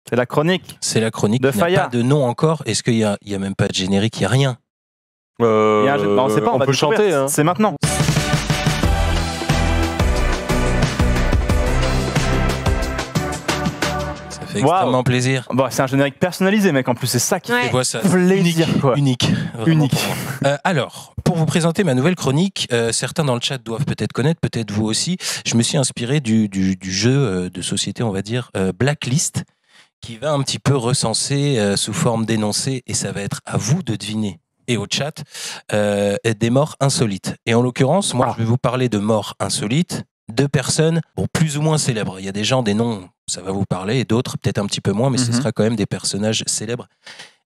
C'est la chronique. C'est la chronique. De Il n'y a Faya. pas de nom encore. Est-ce qu'il y a même pas de générique? Il n'y a rien. Il y a un jeu- bah, on sait pas, on va peut découvrir. chanter. Hein. C'est maintenant. Ça fait extrêmement plaisir. Bon, c'est un générique personnalisé, mec. En plus, c'est ça qui Je fait vois ça. plaisir, quoi. Unique. Vraiment Unique. pour moi. Alors, pour vous présenter ma nouvelle chronique, certains dans le chat doivent peut-être connaître, peut-être vous aussi. Je me suis inspiré du jeu de société, on va dire, Blacklist, qui va un petit peu recenser sous forme d'énoncé, et ça va être à vous de deviner, et au chat, des morts insolites. Et en l'occurrence, moi, je vais vous parler de morts insolites, de personnes, bon, plus ou moins célèbres. Il y a des gens, des noms, ça va vous parler, et d'autres, peut-être un petit peu moins, mais ce sera quand même des personnages célèbres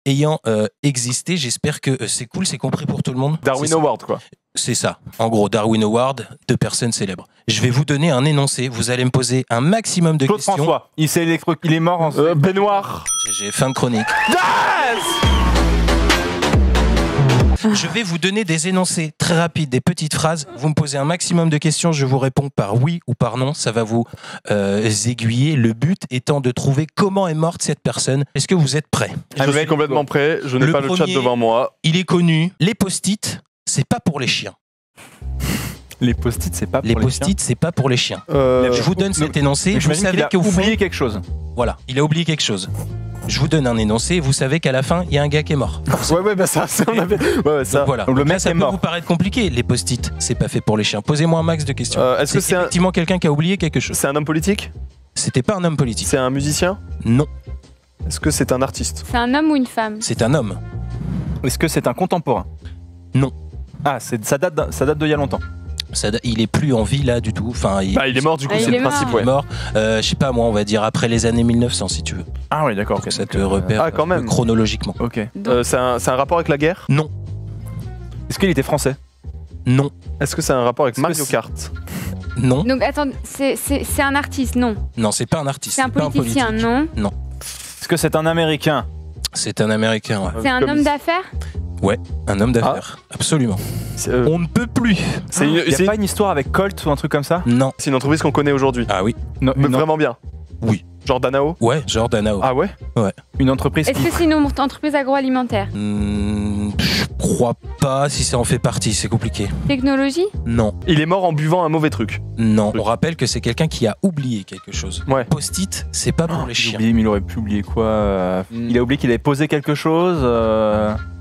ayant existé. J'espère que c'est cool, c'est compris pour tout le monde. Darwin Award, quoi. C'est ça. En gros, Darwin Award, de personnes célèbres. Je vais vous donner un énoncé. Vous allez me poser un maximum de Claude questions. François, il est mort en... Baignoire. J'ai fin de chronique. Je vais vous donner des énoncés très rapides, des petites phrases. Vous me posez un maximum de questions, je vous réponds par oui ou par non. Ça va vous aiguiller. Le but étant de trouver comment est morte cette personne. Est-ce que vous êtes prêts? Je suis complètement prêt. Je n'ai pas le chat devant moi. Il est connu. Les post-it, c'est pas pour les chiens. Les post-it, c'est pas pour les chiens. Les post-it, c'est pas pour les chiens. Je vous donne cet énoncé. Vous savez que vous oublié quelque chose. Voilà, il a oublié quelque chose. Je vous donne un énoncé, vous savez qu'à la fin, il y a un gars qui est mort. Ouais, bah ça, on avait... ouais, ça. Donc voilà. Le mec ça est peut mort. vous paraître compliqué, les post-it, c'est pas fait pour les chiens. Posez-moi un max de questions. Est-ce que c'est effectivement quelqu'un qui a oublié quelque chose? C'est un homme politique? C'était pas un homme politique. C'est un musicien? Non. Est-ce que c'est un artiste? C'est un homme ou une femme? C'est un homme. Est-ce que c'est un contemporain? Non. Ah, ça date d'il y a longtemps. Il est plus en vie là du tout. Enfin, il est mort du coup, Ah, c'est il le est principe, il ouais. est mort. Je sais pas moi, on va dire après les années 1900 si tu veux. Ah oui, d'accord. Pour que ça te repère Ah, quand même. chronologiquement. Ok. C'est un rapport avec la guerre? Non. Est-ce qu'il était français? Non. Est-ce que c'est un rapport avec Est-ce que Mario c'est- Kart? Non. Donc attends, c'est un artiste, non? Non, c'est pas un artiste. C'est un pas politicien, politique. non? Non. Est-ce que c'est un Américain? C'est un Américain, ouais. C'est un Comme homme il- d'affaires? Ouais, un homme d'affaires. Absolument. On On ne peut plus. C'est Il n'y une, a pas une histoire avec Colt ou un truc comme ça? Non. c'est une entreprise qu'on connaît aujourd'hui. Ah oui. Non, Mais une, vraiment bien. Oui. Genre Danao? Ouais, genre Danao. Ah ouais? une entreprise Est-ce qui... que c'est une entreprise agroalimentaire? Je crois pas si ça en fait partie, c'est compliqué. Technologie? Non, Il est mort en buvant un mauvais truc. non. On rappelle que c'est quelqu'un qui a oublié quelque chose. Ouais. Post-it, c'est pas pour les Il a chiens. oublié, mais il aurait pu oublier quoi Il a oublié qu'il avait posé quelque chose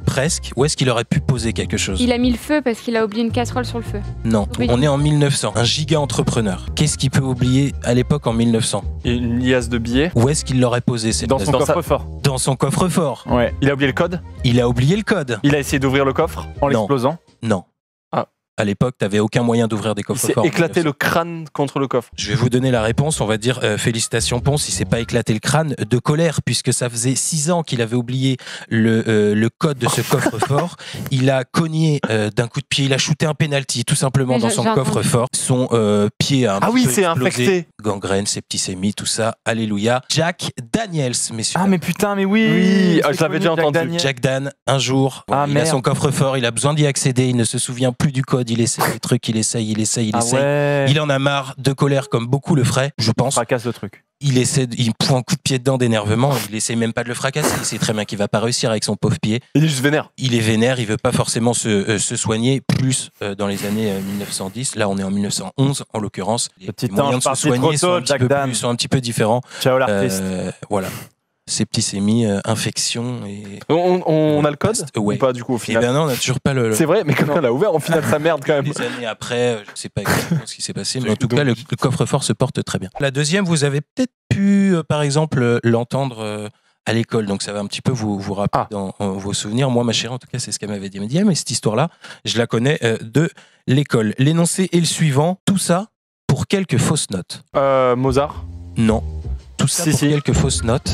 Presque. Où est-ce qu'il aurait pu poser quelque chose? Il a mis le feu parce qu'il a oublié une casserole sur le feu. Non. Oui. On est en 1900. Un giga entrepreneur. Qu'est-ce qu'il peut oublier à l'époque en 1900? Et une liasse de billets. Où est-ce qu'il l'aurait posé cette dans pièce? son Dans sa- coffre-fort. Dans son coffre-fort. Ouais. Il a oublié le code. Il a oublié le code. Il a essayé d'ouvrir le coffre. En Non. l'explosant. Non. Ah. À l'époque, t'avais aucun moyen d'ouvrir des Il s'est coffres-forts. en éclaté 1900. le crâne contre le coffre. Je vais vous donner la réponse, on va dire félicitations Ponce, il s'est pas éclaté le crâne de colère puisque ça faisait 6 ans qu'il avait oublié le code de ce coffre-fort. Il a cogné d'un coup de pied, il a shooté un penalty tout simplement Mais dans j'ai son entendu. coffre-fort. Son pied a un Ah petit oui, peu c'est explosé. infecté. Gangrène, septicémie, tout ça, alléluia. Jack Daniels, messieurs. Ah mais putain, mais oui. Oui, c'est je l'avais connu, déjà Jack entendu. Daniel. Jack Dan, un jour, Ah, il a merde. son coffre-fort, il a besoin d'y accéder, il ne se souvient plus du code, il essaie des trucs, il essaye. Ah ouais. Il en a marre de colère comme beaucoup le feraient, je pense. fracasse le truc. Il prend un coup de pied dedans d'énervement, il essaie même pas de le fracasser, il sait très bien qu'il va pas réussir avec son pauvre pied. Il est juste vénère. Il est vénère, il veut pas forcément se soigner, plus dans les années 1910, là on est en 1911 en l'occurrence. Les petit moyens de ange se parti soigner trop sont tôt, un, petit Jack peu Dan. sont un petit peu différents. Ciao l'artiste. Voilà. Septicémie, infection et... On a le code? Ouais. Ou pas du coup au Et final? ben non, on n'a toujours pas le... C'est vrai, mais quand elle a ouvert, au final, ça merde quand même. Des années après, je sais pas exactement ce qui s'est passé, mais en tout Donc- cas, le coffre-fort se porte très bien. La deuxième, vous avez peut-être pu, par exemple, l'entendre à l'école, donc ça va un petit peu vous rappeler dans vos souvenirs. Moi, ma chérie, en tout cas, c'est ce qu'elle m'avait dit. Elle m'a dit, ah, mais cette histoire-là, je la connais de l'école. L'énoncé est le suivant, tout ça pour quelques fausses notes. Mozart. Non. Tout ça pour quelques fausses notes.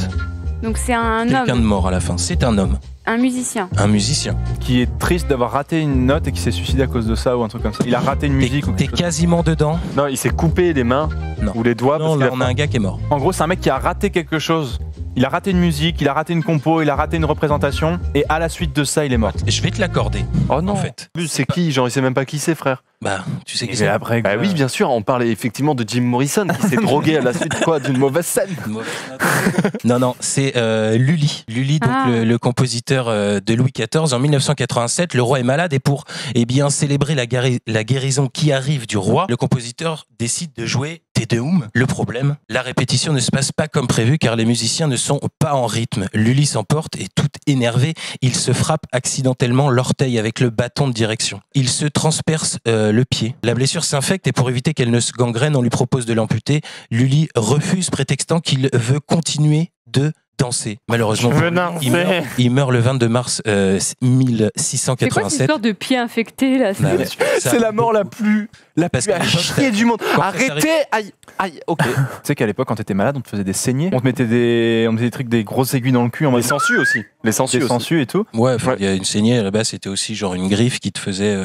Donc c'est un Quelqu'un de homme, mort à la fin. C'est un homme, un musicien. un musicien. Qui est triste d'avoir raté une note et qui s'est suicidé à cause de ça ou un truc comme ça. Il a raté une musique ou T'es quelque chose. quasiment dedans. Non, il s'est coupé les mains Non. ou les doigts. Non, parce là, qu'il a on a un gars qui est mort. En gros, c'est un mec qui a raté quelque chose. Il a raté une musique, il a raté une compo, il a raté une représentation et à la suite de ça, il est mort. Je vais te l'accorder, Oh non. en fait. C'est qui? Genre, il sait même pas qui c'est, frère. Bah, tu sais qui Et c'est. après, Bah oui, bien sûr, on parlait effectivement de Jim Morrison qui s'est drogué à la suite quoi d'une mauvaise scène. Une mauvaise note. Non, c'est Lully. Lully, donc Ah. le compositeur de Louis XIV. En 1987, le roi est malade et pour célébrer la guérison qui arrive du roi, le compositeur décide de jouer Te Deum. Le problème, la répétition ne se passe pas comme prévu car les musiciens ne sont pas en rythme. Lully s'emporte et tout énervé, il se frappe accidentellement l'orteil avec le bâton de direction. Il se transperce le pied. La blessure s'infecte et pour éviter qu'elle ne se gangrène, on lui propose de l'amputer. Lully refuse prétextant qu'il veut continuer de danser. Malheureusement, il meurt le 22 mars C'est quoi cette 1687. histoire de pied infecté là Bah ouais, ça- C'est la mort la plus Parce à qu'à l'époque, chier du monde. quand ça Arrêtez. Aïe, aïe. Ok. Tu sais qu'à l'époque, quand t'étais malade, on te faisait des saignées. On te mettait des trucs, des grosses aiguilles dans le cul en Les mode sangsues aussi. Les sangsues des aussi. sangsues et tout. Ouais, enfin, Ouais. il y a une saignée là-bas, c'était aussi genre une griffe qui te faisait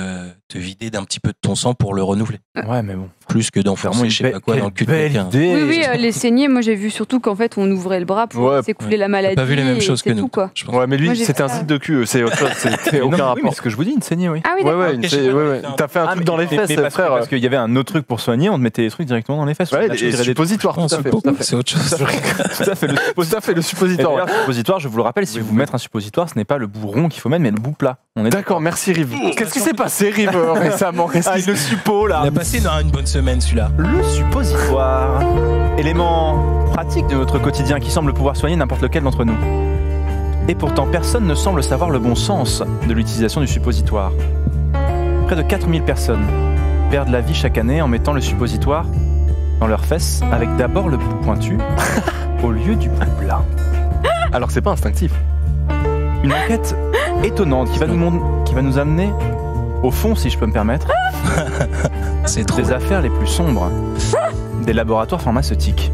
te vider d'un petit peu de ton sang pour le renouveler. Ouais, mais bon. Plus que d'enfoncer, je sais pas quoi, dans le cul de quelqu'un. Oui, oui, les saignées, moi j'ai vu surtout qu'en fait on ouvrait le bras pour Ouais, s'écouler la maladie. Pas vu les mêmes et choses que c'est nous. tout, quoi. Je pense. Ouais, mais lui, Moi, j'ai c'était un fait ça. site de cul. C'est autre chose. C'était Non, aucun oui, mais rapport. c'est ce que je vous dis, une saignée, oui. Ah oui, Ouais, d'accord. ouais, Ok, je sais pas, ouais. T'as fait un truc dans les fesses, mais parce, frère. parce qu'il y avait un autre truc pour soigner, on te mettait des trucs directement dans les fesses. Ouais, Là, tu les dirais des- suppositoires, tout à fait. Tout à fait. C'est autre chose. Tout à fait, le Tout à fait, le Et suppositoire. d'ailleurs, le suppositoire, je vous le rappelle, si vous mettez un suppositoire, ce n'est pas le bout rond qu'il faut mettre, mais le bout plat. On est D'accord, merci Rive. Qu'est-ce qui s'est passé, Rive, récemment le suppo là. Il a passé une bonne semaine celui-là. Le suppositoire, élément pratique de notre quotidien qui semble pouvoir soigner n'importe lequel d'entre nous. Et pourtant, personne ne semble savoir le bon sens de l'utilisation du suppositoire. Près de 4000 personnes perdent la vie chaque année en mettant le suppositoire dans leurs fesses, avec d'abord le bout pointu au lieu du bout plat. Alors que c'est pas instinctif. Une enquête étonnante qui va nous amener au fond, si je peux me permettre, C'est trop. des affaires les plus sombres des laboratoires pharmaceutiques.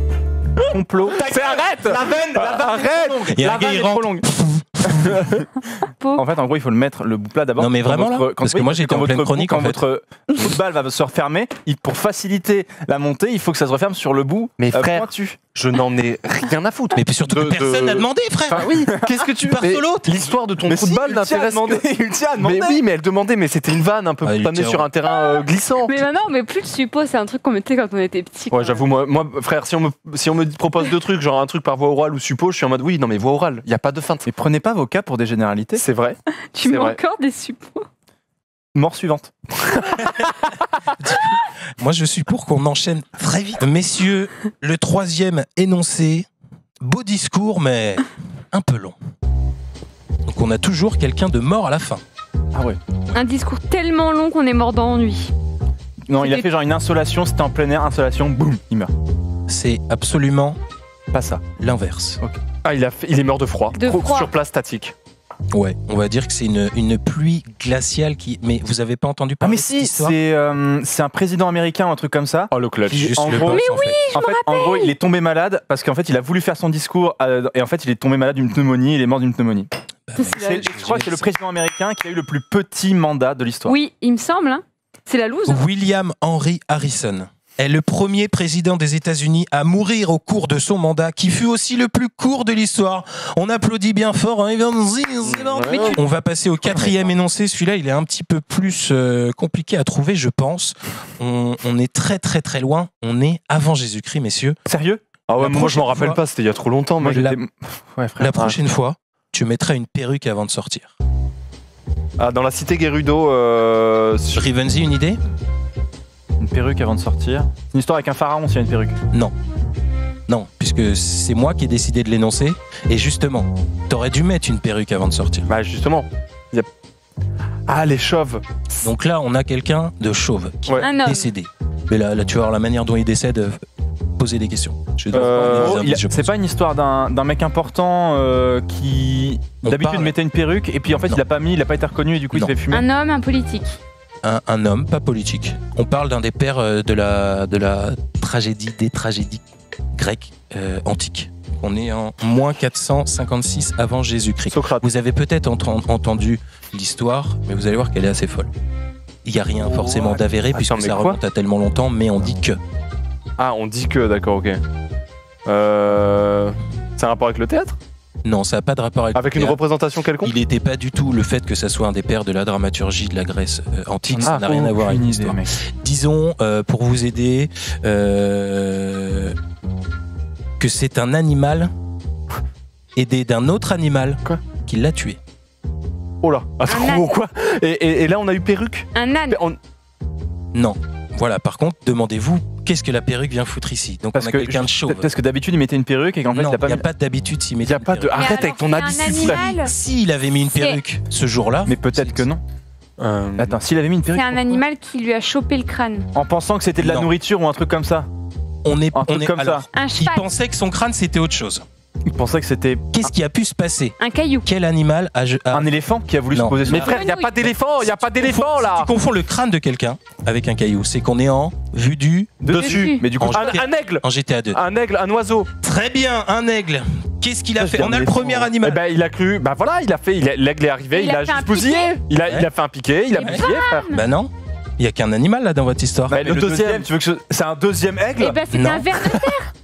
Complot. Arrête. La veine. Arrête. Il y a La un gars, vanne il est trop rentre. longue. En fait, en gros, il faut le mettre le bout plat d'abord. Non, mais Quand vraiment, là votre- Parce que moi, j'étais en pleine chronique, Quand en fait. votre bout de balle va se refermer, pour faciliter la montée, il faut que ça se referme sur le bout Mais frère, pointu. je n'en ai rien à foutre. Mais puis surtout que De- personne de- n'a demandé, frère. Enfin, oui. Qu'est-ce que tu pars mais sur l'autre. L'histoire de ton Mais trou de si, balle n'intéresse que... Il tient à demander. Mais oui, mais elle demandait, mais c'était une vanne un peu Ah, il pour t'amener tient, sur ouais. un terrain glissant. Mais maintenant, mais plus de suppo, c'est un truc qu'on mettait quand on était petit. Ouais, j'avoue, moi, frère, si on me propose deux trucs, genre un truc par voie orale ou suppo, je suis en mode oui, non, mais voie orale, il y a pas de feinte. Mais prenez pas vos cas pour des généralités. C'est vrai. Tu c'est mets vrai. encore des suppos. Mort suivante. Moi, je suis pour qu'on enchaîne très vite. Messieurs, le troisième énoncé. Beau discours, mais un peu long. Donc, on a toujours quelqu'un de mort à la fin. Ah ouais. Un discours tellement long qu'on est mort d'ennui. Non, il a C'était- fait genre une insolation, c'était en plein air, insolation, boum, il meurt. C'est absolument Pas ça. l'inverse. Ah, il est mort de froid. De froid. Sur place statique. Ouais, on va dire que c'est une pluie glaciale qui. Mais vous avez pas entendu Ah parler mais de cette si, histoire c'est un président américain ou un truc comme ça. Oh, le clutch. Qui- Juste en le gros- boss, en fait. En fait, il est tombé malade parce qu'en fait, il a voulu faire son discours et en fait, il est tombé malade d'une pneumonie, il est mort d'une pneumonie. Je crois que c'est le président américain qui a eu le plus petit mandat de l'histoire. Oui, il me semble. Hein. C'est la loose. William Henry Harrison est le premier président des États-Unis à mourir au cours de son mandat, qui fut aussi le plus court de l'histoire. On applaudit bien fort. Hein. On va passer au quatrième énoncé. Celui-là, il est un petit peu plus compliqué à trouver, je pense. On est très très très loin. On est avant Jésus-Christ, messieurs. Sérieux? Ah ouais, La moi je prochaine m'en rappelle fois- pas, c'était il y a trop longtemps. Moi, La- j'étais- Ouais, frère. La prochaine fois, tu mettras une perruque avant de sortir. Ah, dans la cité Gerudo, sur- Rivenzi, une idée? Une perruque avant de sortir. C'est une histoire avec un pharaon s'il y a une perruque. Non, puisque c'est moi qui ai décidé de l'énoncer. Et justement, t'aurais dû mettre une perruque avant de sortir. Bah justement. Il y a- Ah, les chauves. Donc là, on a quelqu'un de chauve qui Ouais. Un est homme. décédé. Mais là, tu vas voir la manière dont il décède, poser des questions. Je dois Euh, prendre des Oh, indices, je c'est pense. pas une histoire d'un mec important qui On d'habitude parle- mettait une perruque et puis en fait Non. il a pas été reconnu et du coup il Non. se fait fumer. Un homme, un politique. Un homme, pas politique. On parle d'un des pères de la tragédie, des tragédies grecques antiques. On est en moins 456 avant Jésus-Christ. Socrate. Vous avez peut-être entendu l'histoire, mais vous allez voir qu'elle est assez folle. Il n'y a rien forcément d'avéré puisque mais ça quoi remonte à tellement longtemps, mais on dit que. Ah, on dit que, d'accord, ok. C'est un rapport avec le théâtre? Non, ça n'a pas de rapport avec Avec le une théâtre. représentation quelconque. Il n'était pas du tout le fait que ça soit un des pères de la dramaturgie de la Grèce antique, ça n'a rien à voir avec Aucune idée, l'histoire. mec. Disons, pour vous aider, que c'est un animal aidé d'un autre animal Quoi qui l'a tué. Oh là. Un âne. Quoi et là, on a eu perruque. Un âne. Non. Voilà, par contre, demandez-vous, qu'est-ce que la perruque vient foutre ici? Donc Parce on a que, quelqu'un de chauve. parce que d'habitude, il mettait une perruque et qu'en fait, Non, il a pas il n'y a mis. pas d'habitude s'il met Il y a une pas de. perruque. Arrête avec ton alors, habit. c'est un s'il vous plaît. animal. S'il avait mis une C'est- perruque ce jour-là, Mais peut-être que non. Attends, s'il avait mis une perruque. C'est un animal qui lui a chopé le crâne. En pensant que c'était de la Non. nourriture ou un truc comme ça. on est, Un truc comme alors, ça. Un il cheval. pensait que son crâne c'était autre chose. Il pensait que c'était Qu'est-ce qui a pu se passer? Un caillou. Quel animal a un éléphant qui a voulu Non. se poser sur Mais la frère, il n'y a pas d'éléphant, il n'y a pas d'éléphant Tu là. confonds le crâne de quelqu'un avec un caillou. C'est qu'on est en vue du Dessus. Mais du coup, En Un aigle, en GTA 2. un aigle, un oiseau. Très bien, un aigle. Qu'est-ce qu'il a Ça, je fait? dis On un a le éléphant. premier Eh animal. ben, il a cru. Bah voilà, l'aigle est arrivé, Il il a a fait un juste bousillé. piqué. Il a fait un piqué, il a Ouais. bousillé, frère. Bah non, il y a qu'un animal là dans votre histoire. Bah, le deuxième, tu veux que c'est un deuxième aigle Et ben c'était Non. un ver de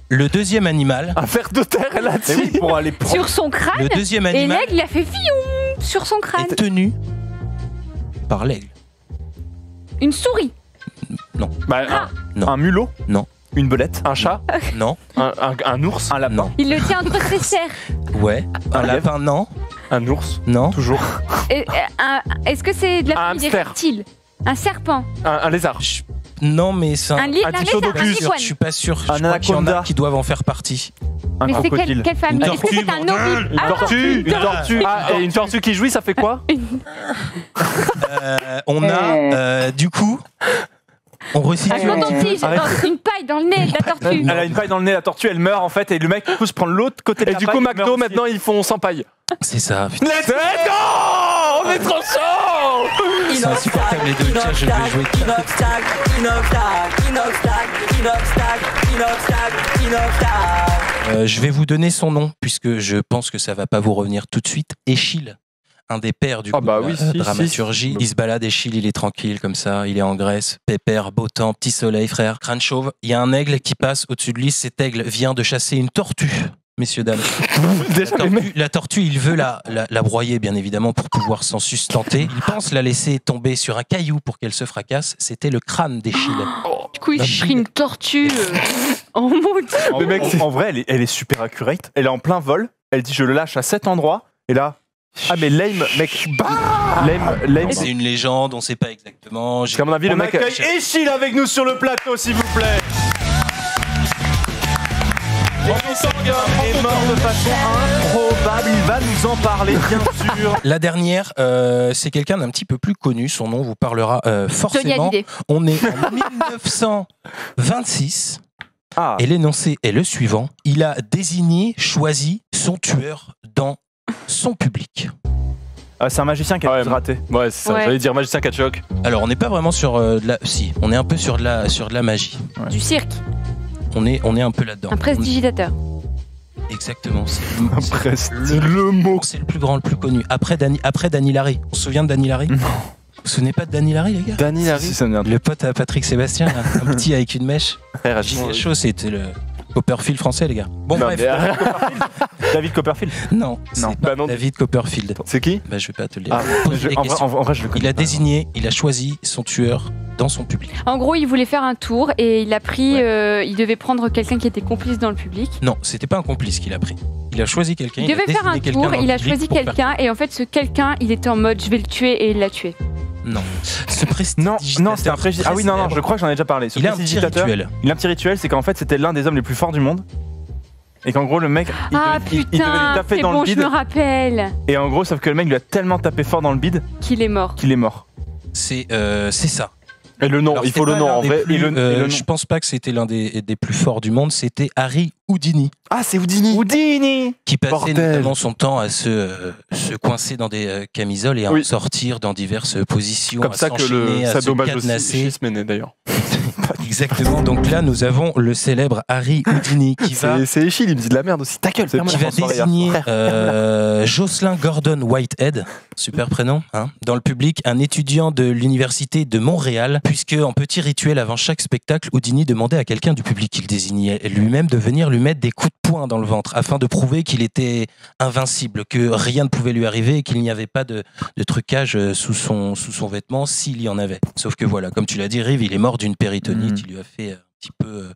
Le deuxième animal, Un ver de terre, elle a Mais oui, dit. pour aller sur son crâne. le deuxième Et animal l'aigle, il a fait fiou sur son crâne. est tenu par l'aigle. Une souris. Bah, Ah. Non. un mulot Non. Une belette un chat, Non, un ours, Un lapin non. Il le tient entre ses serres. Ouais. Un lièvre. lapin, non. un ours, Non. toujours. Est-ce que c'est de la Un famille des hamster. reptiles? Un serpent. Un lézard. Non, mais c'est Un un diplodocus. iguane. Je suis pas sûr. Je Un crois qu'il y en a anaconda. qui doivent en faire partie. Un Mais c'est crocodile. quelle famille? Une Est-ce que c'est tortue, un bordel. ovule? Une Ah, tortue, une tortue. Ah, et une tortue qui jouit, ça fait quoi? On a, du coup, on resitue Un un petit peu. coton-tige. Non, une paille dans le nez de la tortue. Elle a une paille dans le nez, la tortue, elle meurt en fait, et le mec du coup se prend de l'autre côté de Et la du paille, coup, il meurt McDo, aussi. maintenant, ils font sans paille. C'est ça. putain. Let's go! On est trop chaud! C'est insupportable les deux. Tiens, je vais jouer. Je vais vous donner son nom puisque je pense que ça va pas vous revenir tout de suite. Échille, un des pères du Ah coup bah de la oui, si, dramaturgie. si. Il se balade, Échille, il est tranquille comme ça, il est en Grèce, pépère, beau temps, petit soleil, frère, crâne chauve. Il y a un aigle qui passe au-dessus de lui. Cet aigle vient de chasser une tortue. Messieurs, dames. Déjà, les mecs. La tortue, il veut la broyer, bien évidemment, pour pouvoir s'en sustenter. Il pense la laisser tomber sur un caillou pour qu'elle se fracasse. C'était le crâne d'Échille. Du coup, il prit une tortue en mode. En, Le mec, en- c'est- en vrai, elle est super accurate. Elle est en plein vol. Elle dit je le lâche à cet endroit. Et là. Ah, mais Lame, mec. Lame. C'est une légende, on sait pas exactement. Parce qu'à mon avis, le On mec. accueille Échille avec nous sur le plateau, s'il vous plaît. Il est mort de façon improbable. Il va nous en parler, bien sûr. La dernière, c'est quelqu'un d'un petit peu plus connu. Son nom vous parlera Johnny forcément. Hallyday. On est en 1926 Ah, et l'énoncé est le suivant. Il a désigné, choisi son tueur dans son public. c'est un magicien qui a Ouais, tous raté. Ouais, c'est ça. Ouais. J'allais dire magicien Ketchuk. Alors on n'est pas vraiment sur de la... Si, on est un peu sur de la magie. Du cirque. On est un peu là-dedans. Un prestidigitateur. Exactement. C'est le mot. C'est le plus grand, le plus connu. Après Danny Larry. On se souvient de Danny Larry? Vous vous souvenez pas de Danny Larry, les gars? Danny Larry. Si, ça me vient. Le pote à Patrick Sébastien, là, un petit avec une mèche. Frère, Gilet chaud, c'était le Copperfield français, les gars. Bon, Non, bref. mais- David Copperfield. Non, c'est Non. pas Bah non. David Copperfield. C'est qui? Bah, je vais pas te le dire. Ah, Pose des En questions. vrai, je le connais. Il a pas. désigné, il a choisi son tueur dans son public. En gros, il voulait faire un tour et il a pris. Il devait prendre quelqu'un qui était complice dans le public. Non, c'était pas un complice qu'il a pris. Il a choisi quelqu'un. Il devait faire un désigné quelqu'un tour, dans il le a public choisi pour faire- quelqu'un et en fait, ce quelqu'un, il était en mode je vais le tuer et il l'a tué. Non. Ce prestidigitateur. Non, c'était un prestidigitateur. Ah oui, non, je crois que j'en ai déjà parlé. Ce Il a un petit prestidigitateur, rituel. il a un petit rituel, c'est qu'en fait, c'était l'un des hommes les plus forts du monde. Et qu'en gros, le mec, il Ah devait, il devait lui putain, taper c'est dans bon, le je bide. me rappelle Et en gros, sauf que le mec lui a tellement tapé fort dans le bide qu'il est mort. qu'il est mort. C'est ça. Et le nom, Alors, il faut c'est le pas nom l'un en des vrai. plus- et le nom. je pense pas que c'était l'un des plus forts du monde. C'était Harry Houdini, Ah, c'est Houdini. Houdini. qui passait Bordel. notamment son temps à se coincer dans des camisoles et à en Oui. sortir dans diverses positions. Comme à ça que s'enchaîner, le à se sadomasochisme cadenasser. est né d'ailleurs. Exactement. Donc là, nous avons le célèbre Harry Houdini qui va C'est Échille, il me dit de la merde aussi. Ta gueule, qui va désigner Jocelyn Gordon Whitehead, super prénom, hein, dans le public, un étudiant de l'université de Montréal, puisque en petit rituel avant chaque spectacle, Houdini demandait à quelqu'un du public qu'il désignait lui-même de venir lui mettre des coups de poing dans le ventre afin de prouver qu'il était invincible, que rien ne pouvait lui arriver et qu'il n'y avait pas de trucage sous son vêtement s'il y en avait. Sauf que voilà, comme tu l'as dit, Rive, il est mort d'une péritonite, il lui a fait un petit peu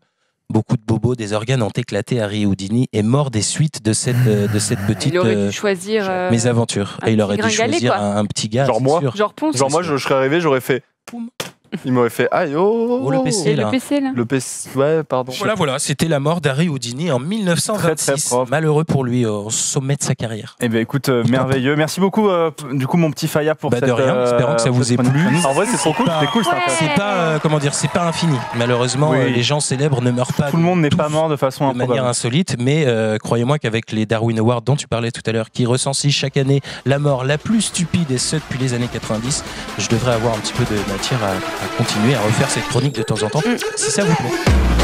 beaucoup de bobos, des organes ont éclaté. Harry Houdini est mort des suites de cette petite Il aurait dû choisir mésaventure. Et il aurait dû choisir un petit gars. Genre moi. sûr. genre Ponce. Genre moi, je serais arrivé, j'aurais fait. Poum. Il m'aurait fait aïe oh. Oh, le PC, Et là. le PC là. Le PC, ouais, pardon. Voilà, c'était la mort d'Harry Houdini en 1926. Très, très propre. Malheureux pour lui, au sommet de sa carrière. Eh bien, écoute, merveilleux. Merci beaucoup, du coup, mon petit Faya, pour cette. De rien, espérons que ça vous ait plu. En vrai, c'est trop cool, c'était cool, C'est pas, c'est pas infini. Malheureusement, Oui. Les gens célèbres ne meurent pas. Tout le monde n'est tous pas mort de façon de manière improbable. insolite, mais croyez-moi qu'avec les Darwin Awards dont tu parlais tout à l'heure, qui recensent chaque année la mort la plus stupide et ce depuis les années 90, je devrais avoir un petit peu de matière à continuer à refaire cette chronique de temps en temps, si ça vous plaît.